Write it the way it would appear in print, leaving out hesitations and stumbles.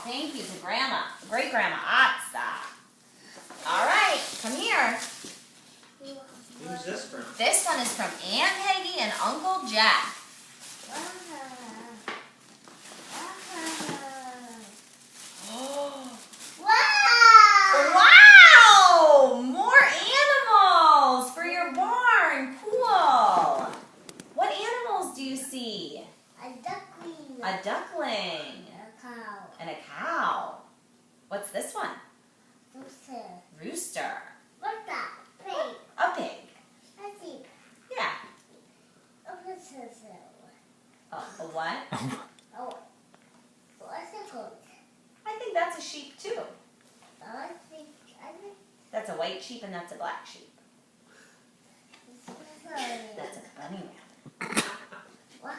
Thank you to Grandma, Great-Grandma Otsa. All right, come here. Who's this from? This one is from Aunt Peggy and Uncle Jack. Wow! More animals for your barn. Cool. What animals do you see? A duckling. A duckling. A cow. And a cow. What's this one? Rooster. Rooster. What's that? Pig. A pig. A sheep. Yeah. A princess. A what? Oh. What's a goat? I think that's a sheep too. I think That's a white sheep and that's a black sheep. it's funny. That's a bunny rabbit. Wow.